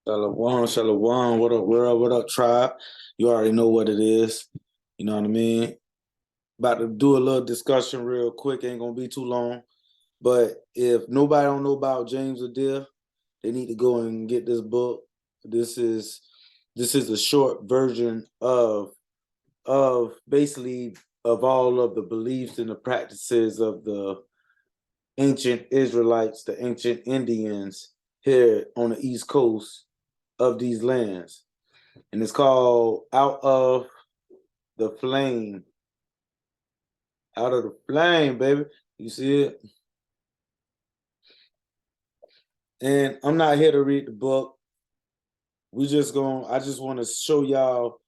Shalom, shalom. What up, world? What up, tribe? You already know what it is. You know what I mean? About to do a little discussion real quick. Ain't gonna be too long. But if nobody don't know about James Adair, they need to go and get this book. This is this is a short version of basically of all of the beliefs and the practices of the ancient Israelites, the ancient Indians here on the East Coast of these lands. And it's called Out of the Flame. Out of the Flame, baby. You see it? And I'm not here to read the book. I just want to show y'all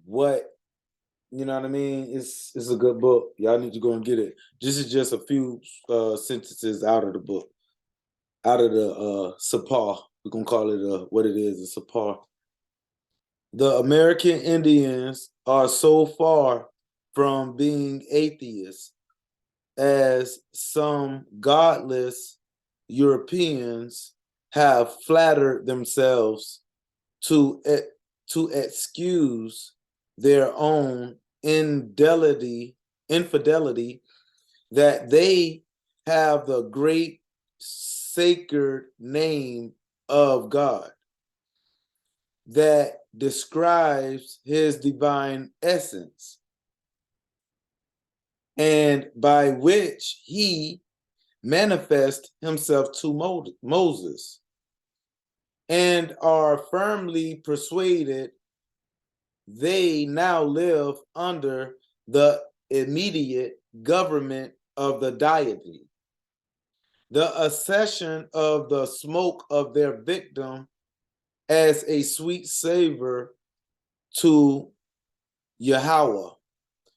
what, you know what I mean? It's a good book. Y'all need to go and get it. This is just a few sentences out of the book, out of the Sapar. We're going to call it what it is, a Sapar. The American Indians are so far from being atheists as some godless Europeans have flattered themselves to excuse their own infidelity that they have the great sacred name of God that describes his divine essence and by which he manifest himself to Moses, and are firmly persuaded they now live under the immediate government of the deity. The accession of the smoke of their victim as a sweet savor to Yahweh,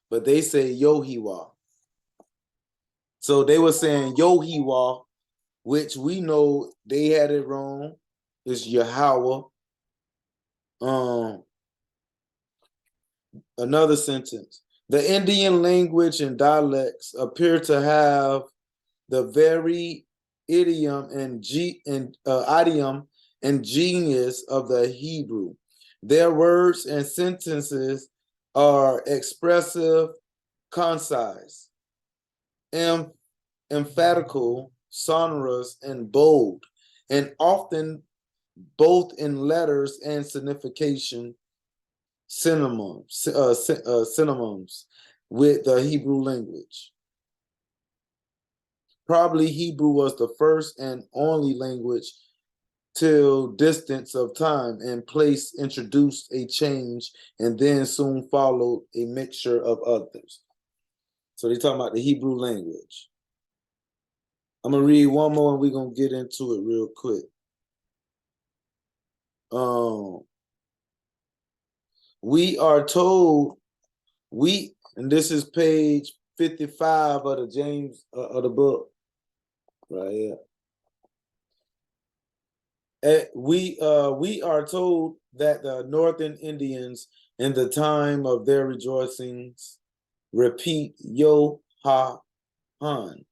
but they say Yohiwa. So they were saying Yohiwa, which we know they had it wrong. It's Yahweh. Another sentence. The Indian language and dialects appear to have the very idiom and genius of the Hebrew. Their words and sentences are expressive, concise, emphatical, sonorous, and bold, and often both in letters and signification synonyms with the Hebrew language. Probably Hebrew was the first and only language till distance of time and place introduced a change and then soon followed a mixture of others. So they're talking about the Hebrew language. I'm going to read one more and we're going to get into it real quick. We are told, and this is page 55 of the James, of the book, right here. We are told that the Northern Indians in the time of their rejoicings repeat Yo Ha Han,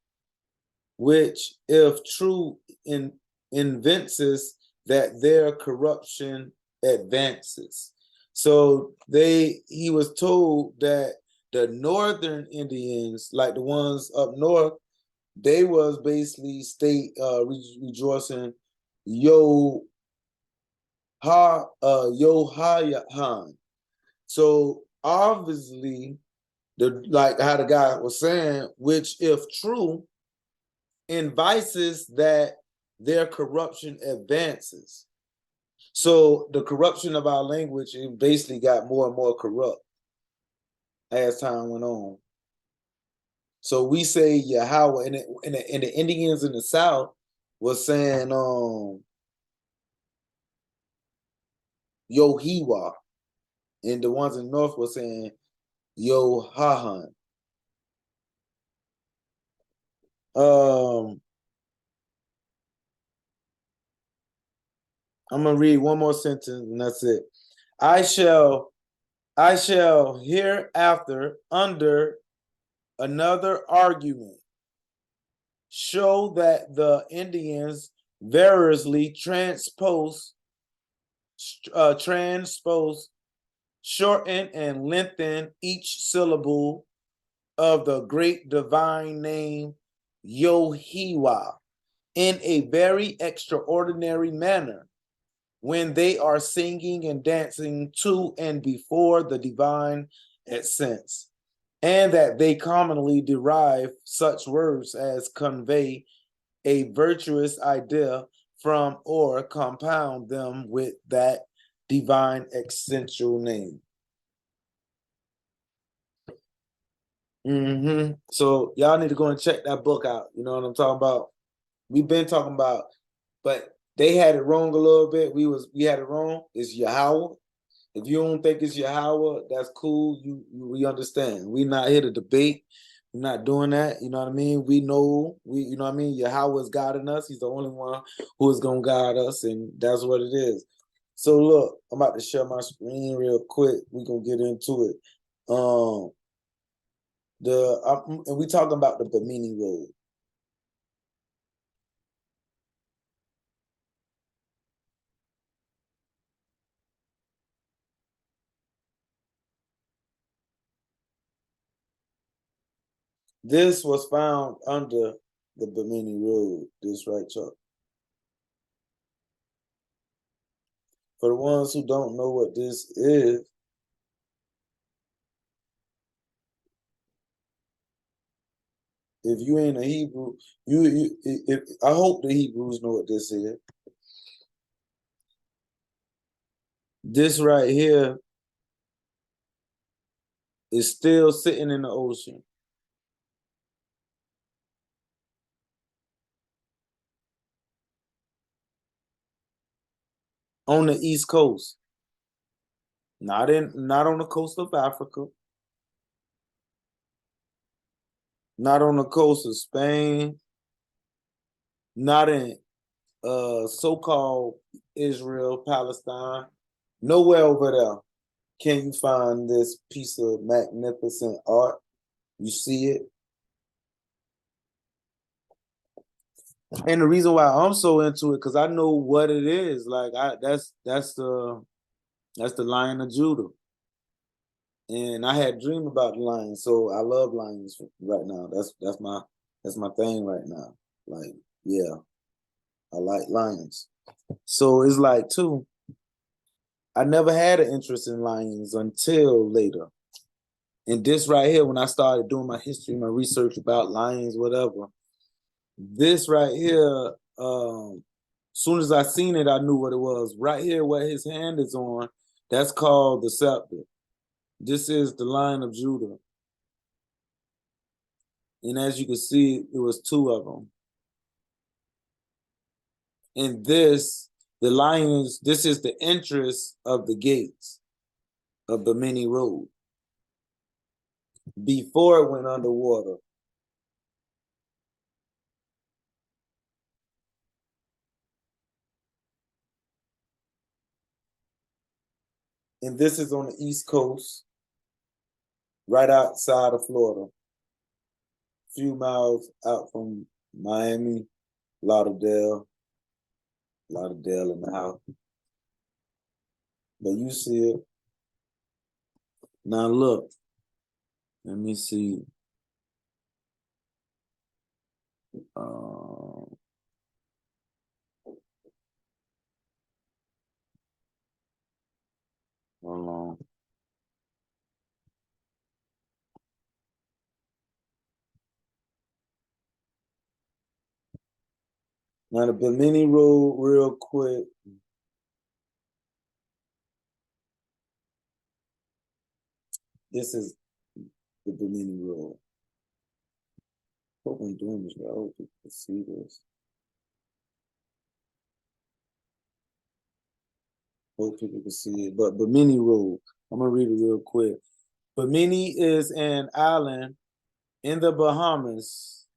which, if true, evinces that their corruption advances. So he was told that the Northern Indians, like the ones up north, they was basically rejoicing Yo Ha Han. So obviously, like how the guy was saying, which if true, advises that their corruption advances. So the corruption of our language, it basically got more and more corrupt as time went on. So we say Yahweh, and the Indians in the South was saying Yohiwa, and the ones in the North were saying Yohahan. I'm gonna read one more sentence and that's it. I shall hereafter under another argument show that the Indians variously transpose transpose, shorten, and lengthen each syllable of the great divine name Yahuwah in a very extraordinary manner when they are singing and dancing to and before the divine essence, and that they commonly derive such words as convey a virtuous idea from or compound them with that divine essential name. So y'all need to go and check that book out. You know what I'm talking about? We've been talking about, but they had it wrong a little bit. We had it wrong. It's Yahweh. If you don't think it's Yahweh, that's cool. We understand. We're not here to debate. We're not doing that. You know what I mean? We know you know what I mean? Yahweh is guiding us. He's the only one who is gonna guide us, and that's what it is. So look, I'm about to share my screen real quick. We're gonna get into it. And we talking about the Bimini Road. This was found under the Bimini Road, this right, Chuck. For the ones who don't know what this is, if you ain't a Hebrew, I hope the Hebrews know what this is. This right here is still sitting in the ocean. On the East Coast. Not on the coast of Africa. Not on the coast of Spain. Not in so-called Israel, Palestine. Nowhere over there can you find this piece of magnificent art. You see it. And the reason why I'm so into it, because I know what it is. Like that's the Lion of Judah. And I had dreamed about lions, so I love lions right now. That's my thing right now. Like, yeah, I like lions. So it's like too, I never had an interest in lions until later. And this right here, when I started doing my history, my research about lions, whatever, this right here, soon as I seen it, I knew what it was. Right here, what his hand is on, that's called the scepter. This is the Lion of Judah. And as you can see, it was two of them. And this is the entrance of the gates of Bimini Road before it went underwater. And this is on the East Coast, right outside of Florida, a few miles out from Miami, Lauderdale in the house. But you see it. Now look, let me see. Hold on. Now the Bimini Road, real quick. This is the Bimini Road. Hope I'm doing this right. I hope you can see this. Hope people can see it. But Bimini Road, I'm gonna read it real quick. Bimini is an island in the Bahamas.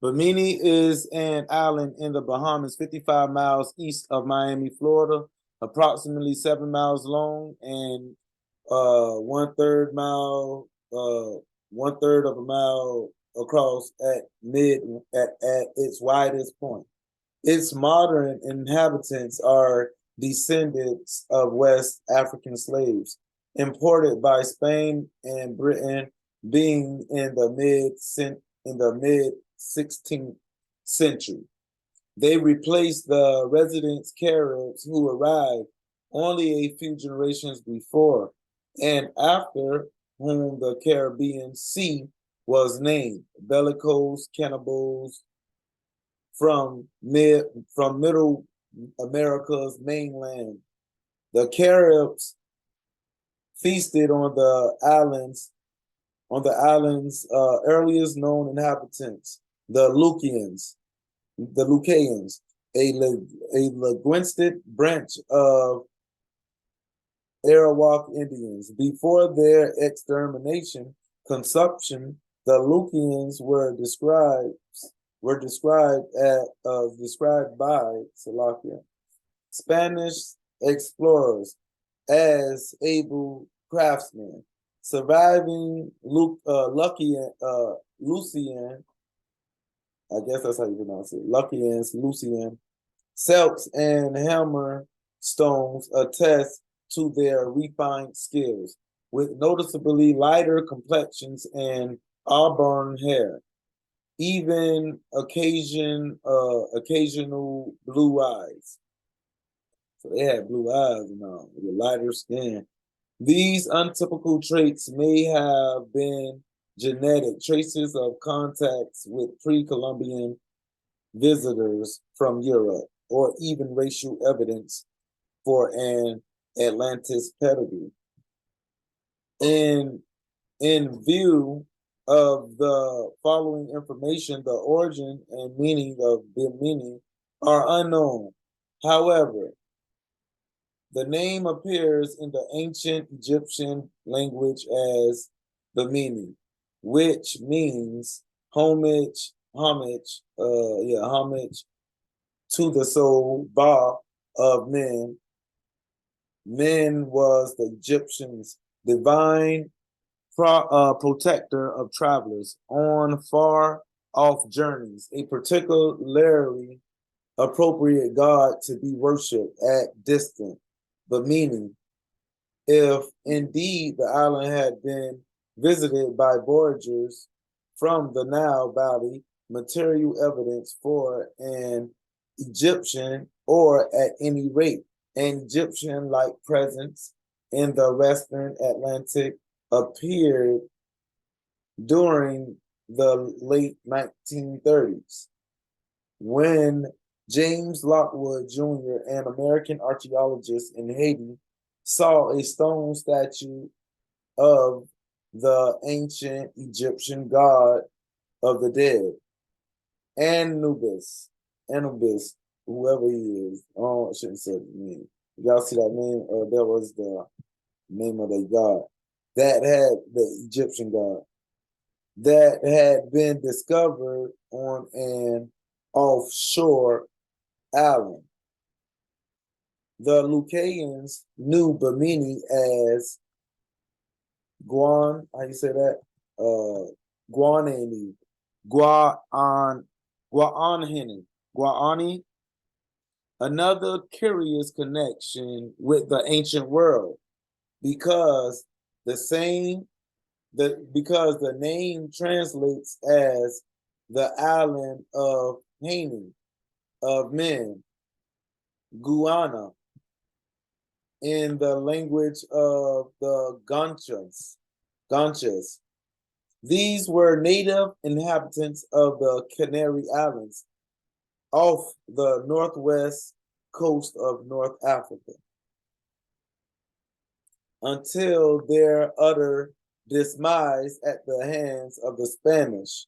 Bimini is an island in the Bahamas, 55 miles east of Miami, Florida, approximately 7 miles long and 1/3 mile, 1/3 of a mile across at its widest point. Its modern inhabitants are descendants of West African slaves imported by Spain and Britain, being in the mid 16th century. They replaced the resident Caribs who arrived only a few generations before and after, whom the Caribbean Sea was named. Bellicose cannibals from Middle America's mainland. The Caribs feasted on the island's earliest known inhabitants, the Lucayans, a linguistic branch of Arawak Indians. Before their extermination, consumption, the Lucayans described by Salakia Spanish explorers as able craftsmen. Surviving Lucian, I guess that's how you pronounce it, Lucian, Celts and hammer stones attest to their refined skills, with noticeably lighter complexions and auburn hair, even occasional blue eyes. So they had blue eyes and all, with lighter skin. These untypical traits may have been genetic traces of contacts with pre-Columbian visitors from Europe, or even racial evidence for an Atlantis pedigree. In view of the following information, the origin and meaning of Bimini are unknown. However, the name appears in the ancient Egyptian language as Bimini, which means homage to the soul, Ba, of men. Men was the Egyptians' divine protector of travelers on far off journeys, a particularly appropriate god to be worshipped at distant. But meaning, if indeed the island had been visited by voyagers from the Nile Valley, material evidence for an Egyptian, or at any rate, an Egyptian-like presence in the Western Atlantic appeared during the late 1930s, when James Lockwood Jr., an American archaeologist in Haiti, saw a stone statue of the ancient Egyptian god of the dead, Anubis, whoever he is. Oh, I shouldn't say the name. Y'all see that name? That was the name of the god that had the Egyptian god that had been discovered on an offshore island. The Lucayans knew Bimini as Guan, how you say that? Guanani, Guani. Another curious connection with the ancient world, because the name translates as the island of Haini, of men, Guana, in the language of the Ganchas. These were native inhabitants of the Canary Islands off the northwest coast of North Africa, until their utter demise at the hands of the Spanish.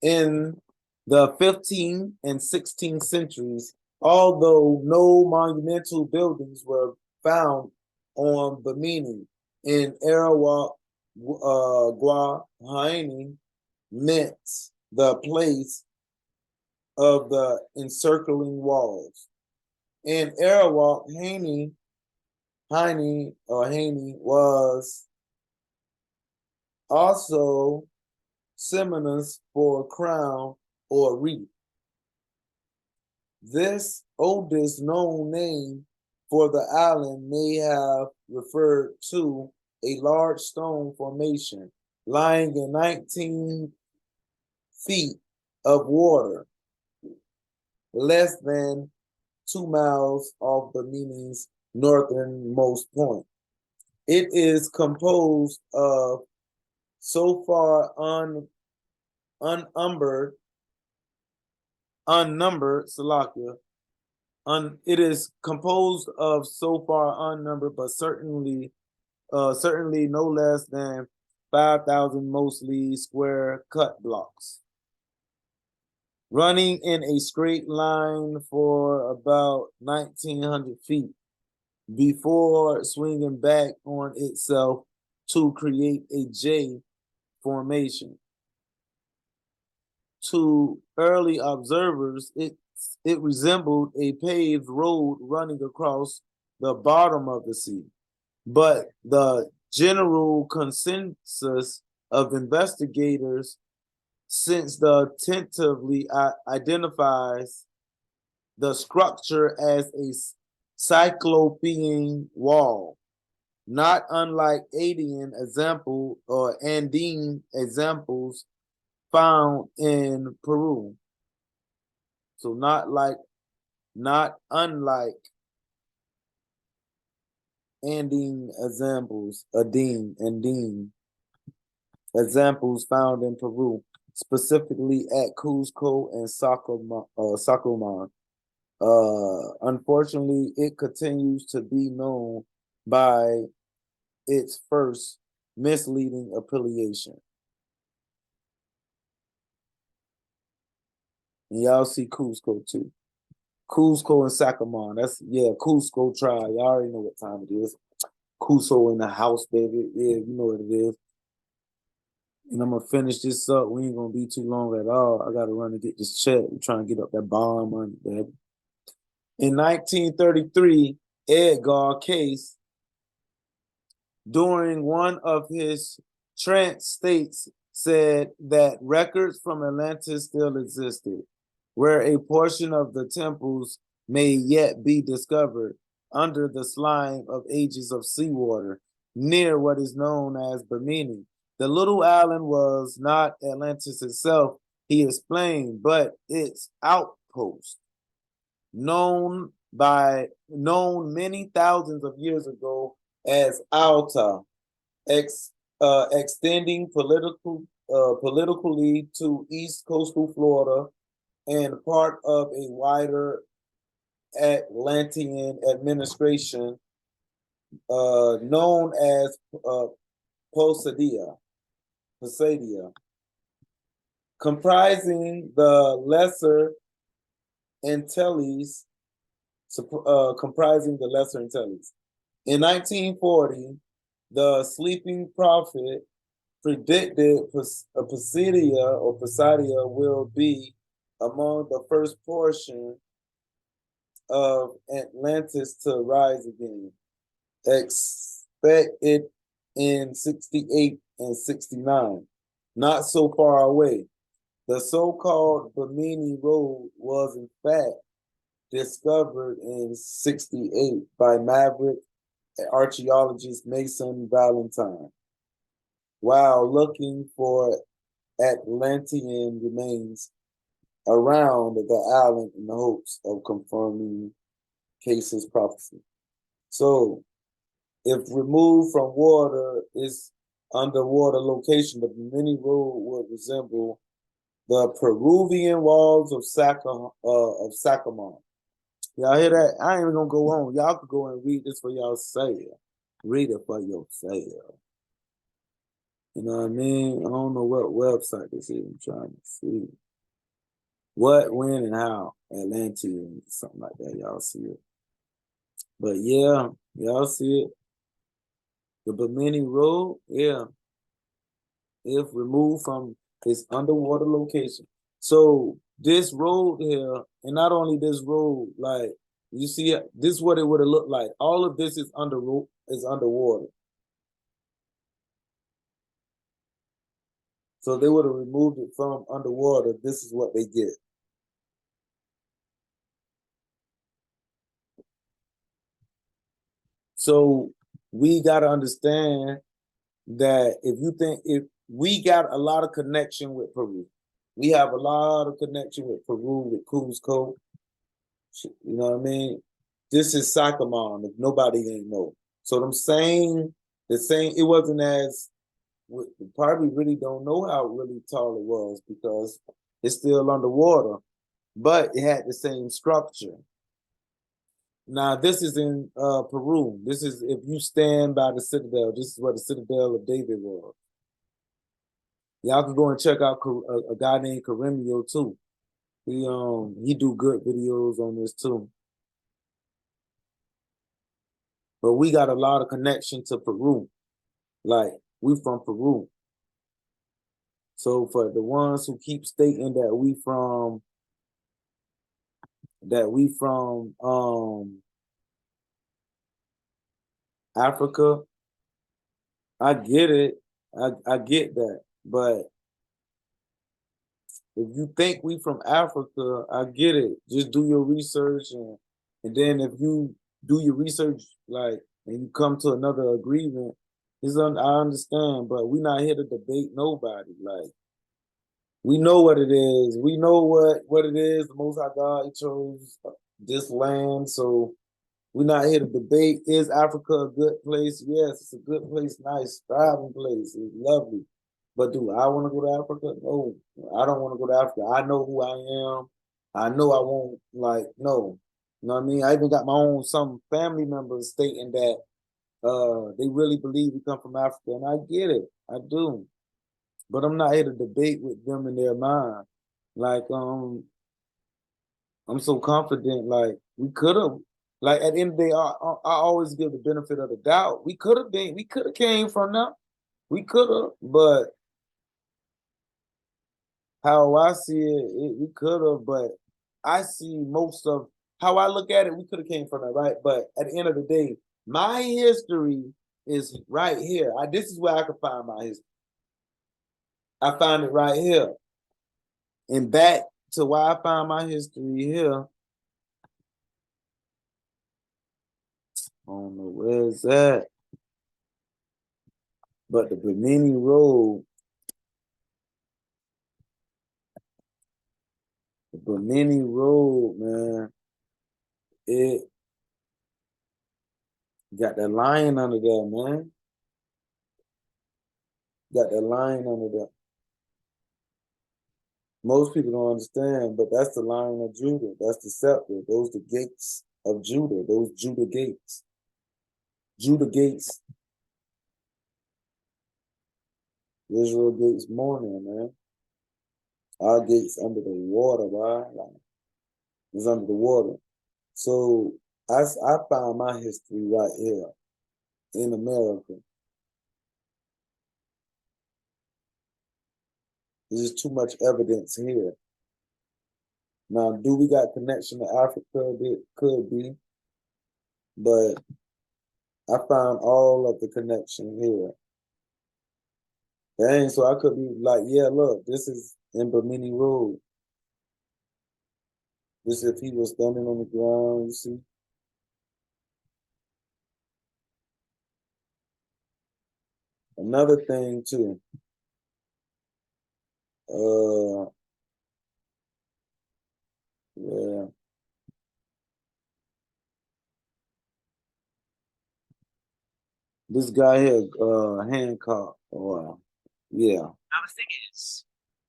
In the 15th and 16th centuries, although no monumental buildings were found on Bimini, in Arawak, Guahaini meant the place of the encircling walls. In Arawak, Haney was also synonymous for crown or wreath. This oldest known name for the island may have referred to a large stone formation lying in 19 feet of water, less than 2 miles off Bimini's northernmost point. It is composed of so far unnumbered Salakia. It is composed of so far unnumbered, but certainly no less than 5,000 mostly square cut blocks, running in a straight line for about 1,900 feet before swinging back on itself to create a J formation. To early observers, it resembled a paved road running across the bottom of the sea. But the general consensus of investigators, since the tentatively identifies the structure as a cyclopean wall, not unlike Adian example or Andine examples found in Peru. So not unlike Andine examples found in Peru, specifically at Cuzco and Sacomán. Unfortunately, it continues to be known by its first misleading affiliation. And y'all see Cuzco too. Cuzco and Sacomán. Cuzco tribe. Y'all already know what time it is. Cuzco in the house, baby. Yeah, you know what it is. And I'm gonna finish this up. We ain't gonna be too long at all. I gotta run and get this check. I'm trying to get up that bond money, baby. In 1933, Edgar Case, during one of his trance states, said that records from Atlantis still existed, where a portion of the temples may yet be discovered under the slime of ages of seawater near what is known as Bimini. The little island was not Atlantis itself, he explained, but its outpost, known many thousands of years ago as Alta, extending politically to east coastal Florida and part of a wider Atlantean administration known as Posadia, comprising the Lesser Antilles. In 1940, the sleeping prophet predicted Posadia will be among the first portion of Atlantis to rise again, expected in 68 and 69, not so far away. The so-called Bimini Road was in fact discovered in 68 by maverick archaeologist Mason Valentine while looking for Atlantean remains around the island in the hopes of confirming Case's prophecy. So, if removed from water is underwater location, the Bimini Road would resemble the Peruvian walls of Sacomán. Y'all hear that? I ain't even gonna go on. Y'all could go and read this for yourself. Read it for yourself. You know what I mean? I don't know what website this is. I'm trying to see. What, when, and how. Atlantean, something like that. Y'all see it. But yeah, y'all see it. The Bimini Road, yeah. If removed from its underwater location. So this road here, and not only this road, like you see, this is what it would have looked like. All of this is underwater. So they would have removed it from underwater. This is what they get. So we got to understand that if we got a lot of connection with Peru, we have a lot of connection with Peru, with Cuzco. You know what I mean? This is Sacamon, if nobody ain't know. So the same, it wasn't as, we probably really don't know how really tall it was because it's still underwater, but it had the same structure. Now, this is in Peru. This is, if you stand by the citadel, this is where the citadel of David was. Y'all can go and check out a guy named Karimio too. He do good videos on this too. But we got a lot of connection to Peru. Like, we from Peru. So for the ones who keep stating that we from Africa, I get it. I get that. But if you think we from Africa, I get it. Just do your research, and then if you do your research, like, and you come to another agreement, I understand, but we're not here to debate nobody. Like, we know what it is. We know what it is. The Most High God, He chose this land, so we're not here to debate. Is Africa a good place? Yes, it's a good place, nice, thriving place. It's lovely. But do I want to go to Africa? No, I don't want to go to Africa. I know who I am. I know I won't, like, no. You know what I mean? I even got some family members stating that they really believe we come from Africa, and I get it. I do. But I'm not here to debate with them in their mind. Like, I'm so confident, like, we could have, like, at the end of the day, I always give the benefit of the doubt. We could have came from them. We could have, but how I see it, we could have, but I see most of how I look at it, we could have came from that, right? But at the end of the day, my history is right here. This is where I can find my history. I find it right here. And back to why I find my history here. I don't know where it's at. But the Bimini Road, man, it got that lion under there, man. Got that lion under there. Most people don't understand, but that's the Lion of Judah. That's the scepter. Those the gates of Judah. Those Judah gates. Judah gates. Israel gates morning, man. Our gates under the water, right? Like, it's under the water. So I found my history right here in America. There's just too much evidence here. Now, do we got connection to Africa? It could be. But I found all of the connection here. Dang, so I could be like, yeah, look, this is in Bimini Road. This if he was standing on the ground, you see. Another thing too. Yeah. This guy here, Hancock. Wow. Yeah. Now the thing is,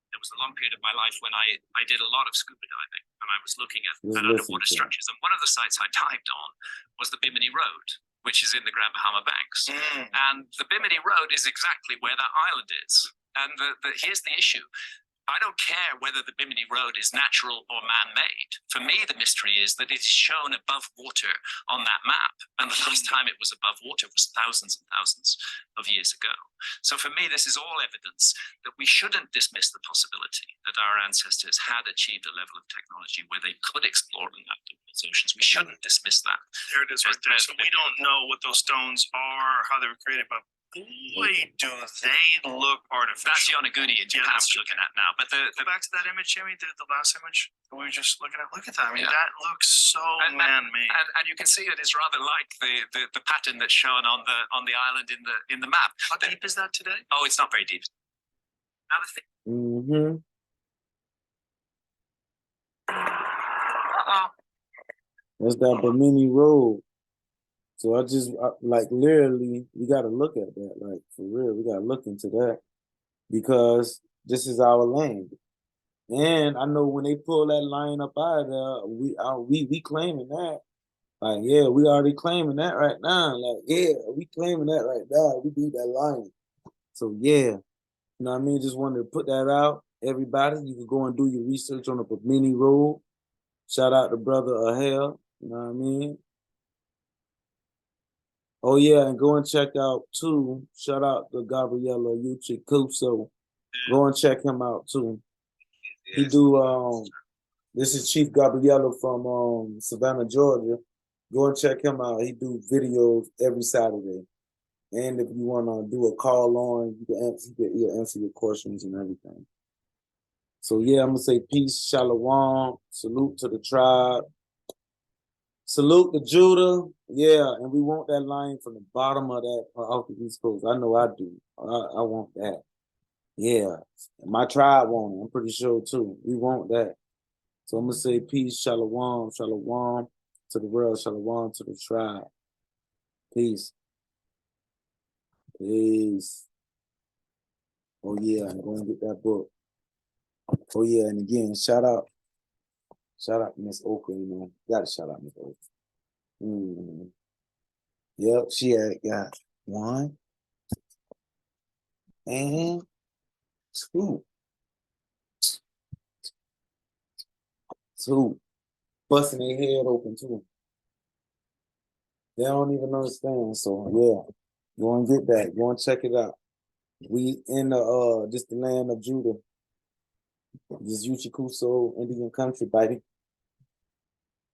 there was a long period of my life when I did a lot of scuba diving, and I was looking at underwater structures. And one of the sites I dived on was the Bimini Road, which is in the Grand Bahama Banks. And the Bimini Road is exactly where that island is. And here's the issue. I don't care whether the Bimini Road is natural or man-made. For me, the mystery is that it's shown above water on that map. And the last time it was above water was thousands and thousands of years ago. So for me, this is all evidence that we shouldn't dismiss the possibility that our ancestors had achieved a level of technology where they could explore and map the world's oceans. We shouldn't dismiss that. There it is right there. So we don't know what those stones are, how they were created, but boy, do they look artificial. That's Yonaguni in Japan that's we're looking at now. But Go back to that image, Jimmy, the last image we were just looking at. Look at that. I mean, Yeah. that looks so And- man-made. and you can see it is rather like the pattern that's shown on the island in the map. How deep is that today? Oh, it's not very deep. Another thing. Mm-hmm. Uh-oh. That's that Bimini Road. So like literally, we got to look at that. Like for real, we got to look into that because this is our land. And I know when they pull that line up out of there, we claiming that. Like, yeah, we already claiming that right now. Like, yeah, we claiming that right now. We beat that line. So yeah, you know what I mean? Just wanted to put that out. Everybody, you can go and do your research on the Bimini Road. Shout out to brother Adair. You know what I mean? Oh yeah, and go and check out too. Shout out to Gabriella Cuso. Go and check him out too. He do this is Chief Gabriella from Savannah, Georgia. Go and check him out. He do videos every Saturday. And if you wanna do a call on, he'll answer your questions and everything. So yeah, I'm gonna say peace, shalom, salute to the tribe. Salute to Judah, yeah, and we want that line from the bottom of that off the East Coast. I know I do. I want that. Yeah, my tribe want it. I'm pretty sure too. We want that. So I'm gonna say peace, shalom, shalom to the world, shalom to the tribe. Peace. Peace. Oh yeah, I'm going to get that book. Oh yeah, and again, shout out Miss Oka, you know. Gotta shout out Miss Oka. Yep, she had got 1 and 2. 2. Busting their head open too. They don't even understand. So yeah, go and get that. Go and check it out. We in the land of Judah. This Uchikuso Indian country, baby.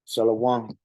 Shalom.